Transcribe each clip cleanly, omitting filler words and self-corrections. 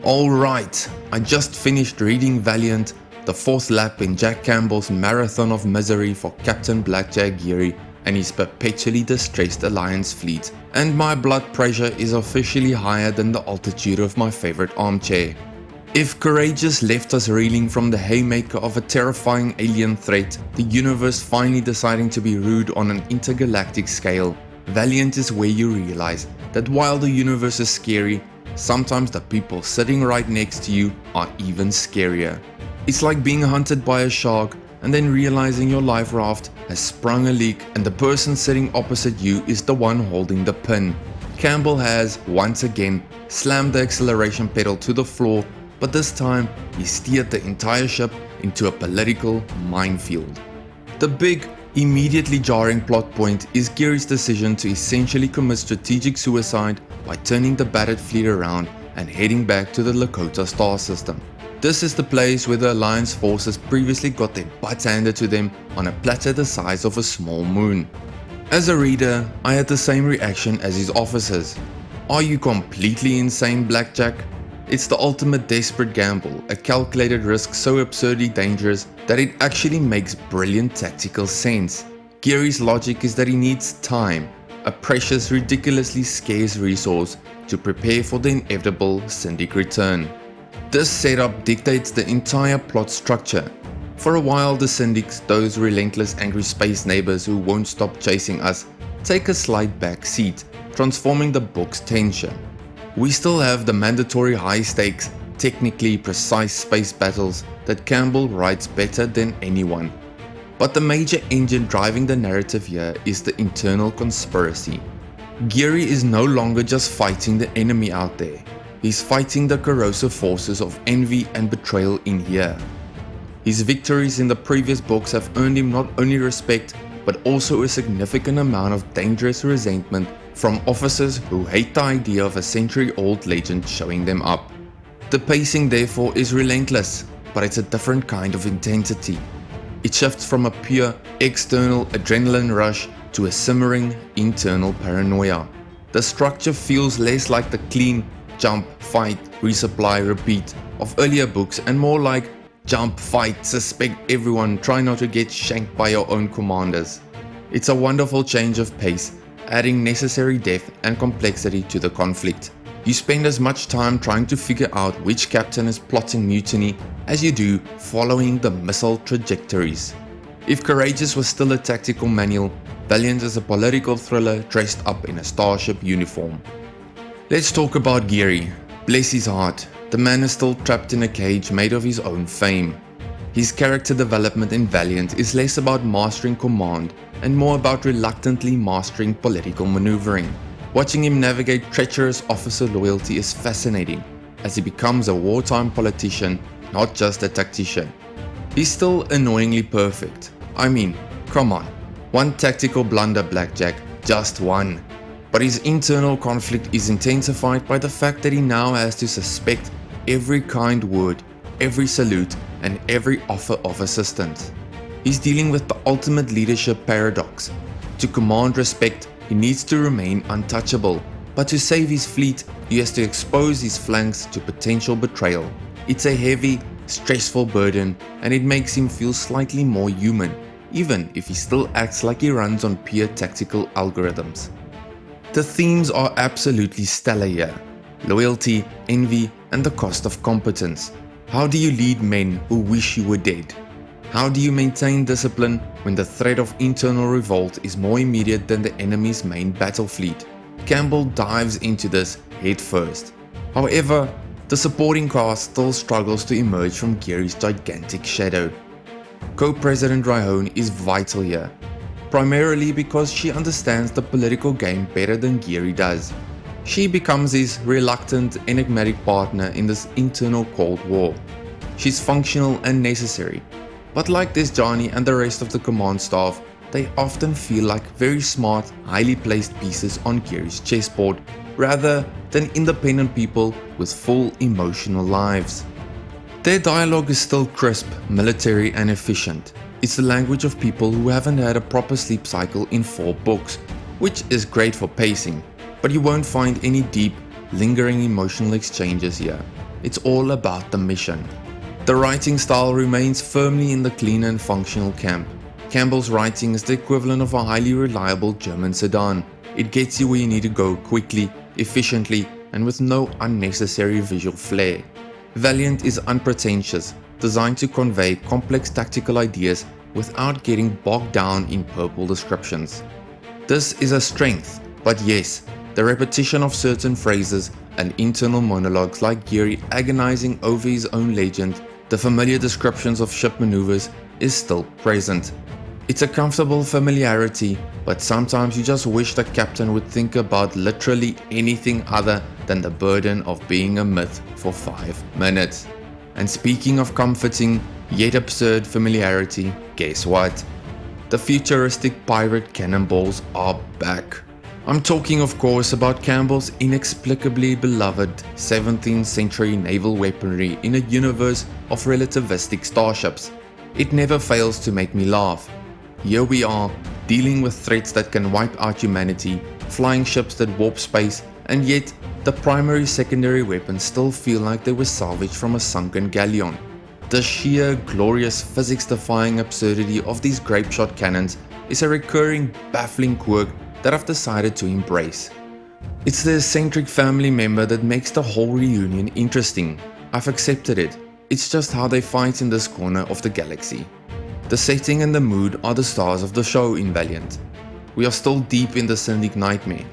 Alright, I just finished reading Valiant, the fourth lap in Jack Campbell's marathon of misery for Captain Blackjack Geary and his perpetually distressed Alliance fleet, and my blood pressure is officially higher than the altitude of my favorite armchair. If Courageous left us reeling from the haymaker of a terrifying alien threat, the universe finally deciding to be rude on an intergalactic scale, Valiant is where you realize that while the universe is scary, sometimes the people sitting right next to you are even scarier. It's like being hunted by a shark and then realizing your life raft has sprung a leak and the person sitting opposite you is the one holding the pin. Campbell has, once again, slammed the acceleration pedal to the floor, but this time he steered the entire ship into a political minefield. The big, immediately jarring plot point is Geary's decision to essentially commit strategic suicide by turning the battered fleet around and heading back to the Lakota Star System. This is the place where the Alliance forces previously got their butts handed to them on a platter the size of a small moon. As a reader, I had the same reaction as his officers. Are you completely insane, Blackjack? It's the ultimate desperate gamble, a calculated risk so absurdly dangerous that it actually makes brilliant tactical sense. Geary's logic is that he needs time, a precious, ridiculously scarce resource, to prepare for the inevitable Syndic return. This setup dictates the entire plot structure. For a while, the Syndics, those relentless angry space neighbors who won't stop chasing us, take a slight back seat, transforming the book's tension. We still have the mandatory high stakes, technically precise space battles that Campbell writes better than anyone. But the major engine driving the narrative here is the internal conspiracy. Geary is no longer just fighting the enemy out there, he's fighting the corrosive forces of envy and betrayal in here. His victories in the previous books have earned him not only respect, but also a significant amount of dangerous resentment from officers who hate the idea of a century-old legend showing them up. The pacing therefore is relentless, but it's a different kind of intensity. It shifts from a pure external adrenaline rush to a simmering internal paranoia. The structure feels less like the clean jump, fight, resupply, repeat of earlier books and more like jump, fight, suspect everyone, try not to get shanked by your own commanders. It's a wonderful change of pace, adding necessary depth and complexity to the conflict. You spend as much time trying to figure out which captain is plotting mutiny as you do following the missile trajectories. If Courageous was still a tactical manual, Valiant is a political thriller dressed up in a starship uniform. Let's talk about Geary. Bless his heart, the man is still trapped in a cage made of his own fame. His character development in Valiant is less about mastering command and more about reluctantly mastering political maneuvering. Watching him navigate treacherous officer loyalty is fascinating, as he becomes a wartime politician, not just a tactician. He's still annoyingly perfect. I mean, come on, one tactical blunder, Blackjack, just one. But his internal conflict is intensified by the fact that he now has to suspect every kind word, every salute, and every offer of assistance. He's dealing with the ultimate leadership paradox. To command respect, he needs to remain untouchable, but to save his fleet, he has to expose his flanks to potential betrayal. It's a heavy, stressful burden, and it makes him feel slightly more human, even if he still acts like he runs on pure tactical algorithms. The themes are absolutely stellar here: loyalty, envy, and the cost of competence. How do you lead men who wish you were dead? How do you maintain discipline when the threat of internal revolt is more immediate than the enemy's main battle fleet? Campbell dives into this head first. However, the supporting cast still struggles to emerge from Geary's gigantic shadow. Co-President Rihone is vital here, primarily because she understands the political game better than Geary does. She becomes his reluctant, enigmatic partner in this internal Cold War. She's functional and necessary, but like Desjani and the rest of the command staff, they often feel like very smart, highly placed pieces on Geary's chessboard, rather than independent people with full emotional lives. Their dialogue is still crisp, military and efficient. It's the language of people who haven't had a proper sleep cycle in 4 books, which is great for pacing, but you won't find any deep, lingering emotional exchanges here. it's all about the mission. The writing style remains firmly in the clean and functional camp. Campbell's writing is the equivalent of a highly reliable German sedan. It gets you where you need to go quickly, efficiently, and with no unnecessary visual flair. Valiant is unpretentious, designed to convey complex tactical ideas without getting bogged down in purple descriptions. This is a strength, but yes, the repetition of certain phrases and internal monologues like Geary agonizing over his own legend, the familiar descriptions of ship maneuvers is still present. It's a comfortable familiarity, but sometimes you just wish the captain would think about literally anything other than the burden of being a myth for 5 minutes. And speaking of comforting, yet absurd familiarity, guess what? The futuristic pirate cannonballs are back. I'm talking of course about Campbell's inexplicably beloved 17th century naval weaponry in a universe of relativistic starships. It never fails to make me laugh. Here we are, dealing with threats that can wipe out humanity, flying ships that warp space, and yet the primary secondary weapons still feel like they were salvaged from a sunken galleon. The sheer, glorious, physics-defying absurdity of these grape-shot cannons is a recurring, baffling quirk that I've decided to embrace. It's the eccentric family member that makes the whole reunion interesting. I've accepted it. It's just how they fight in this corner of the galaxy. The setting and the mood are the stars of the show in Valiant. We are still deep in the Syndic nightmare,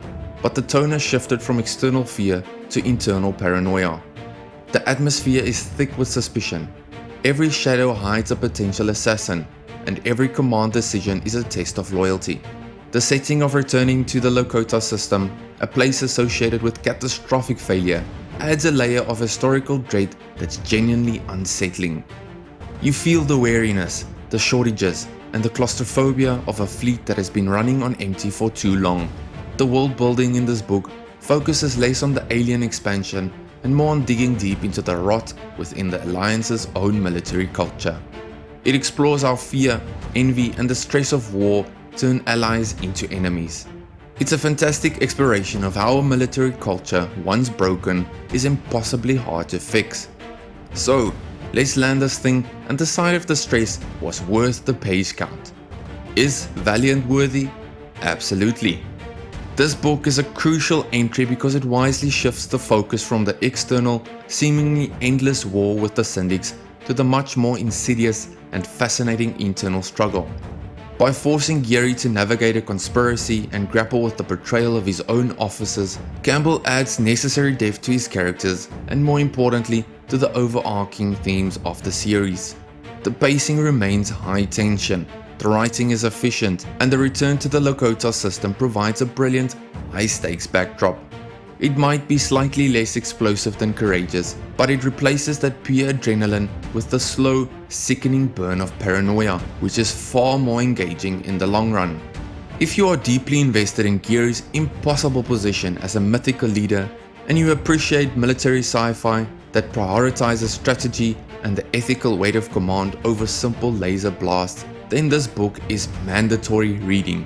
but the tone has shifted from external fear to internal paranoia. The atmosphere is thick with suspicion. Every shadow hides a potential assassin, and every command decision is a test of loyalty. The setting of returning to the Lakota system, a place associated with catastrophic failure, adds a layer of historical dread that's genuinely unsettling. You feel the weariness, the shortages, and the claustrophobia of a fleet that has been running on empty for too long. The world building in this book focuses less on the alien expansion and more on digging deep into the rot within the Alliance's own military culture. It explores how fear, envy, and the stress of war turn allies into enemies. It's a fantastic exploration of how a military culture, once broken, is impossibly hard to fix. So, let's land this thing and decide if the stress was worth the page count. Is Valiant worthy? Absolutely. This book is a crucial entry because it wisely shifts the focus from the external, seemingly endless war with the Syndics to the much more insidious and fascinating internal struggle. By forcing Geary to navigate a conspiracy and grapple with the betrayal of his own officers, Campbell adds necessary depth to his characters and, more importantly, to the overarching themes of the series. The pacing remains high tension, the writing is efficient, and the return to the Lakota system provides a brilliant, high-stakes backdrop. It might be slightly less explosive than courageous, but it replaces that pure adrenaline with the slow, sickening burn of paranoia, which is far more engaging in the long run. If you are deeply invested in Geary's impossible position as a mythical leader, and you appreciate military sci-fi that prioritizes strategy and the ethical weight of command over simple laser blasts, then this book is mandatory reading.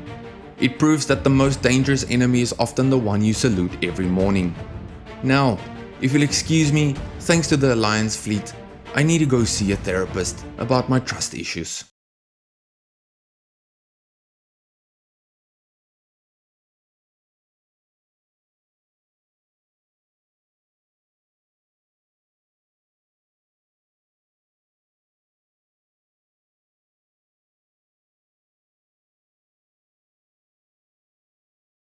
It proves that the most dangerous enemy is often the one you salute every morning. Now, if you'll excuse me, thanks to the Alliance fleet, I need to go see a therapist about my trust issues.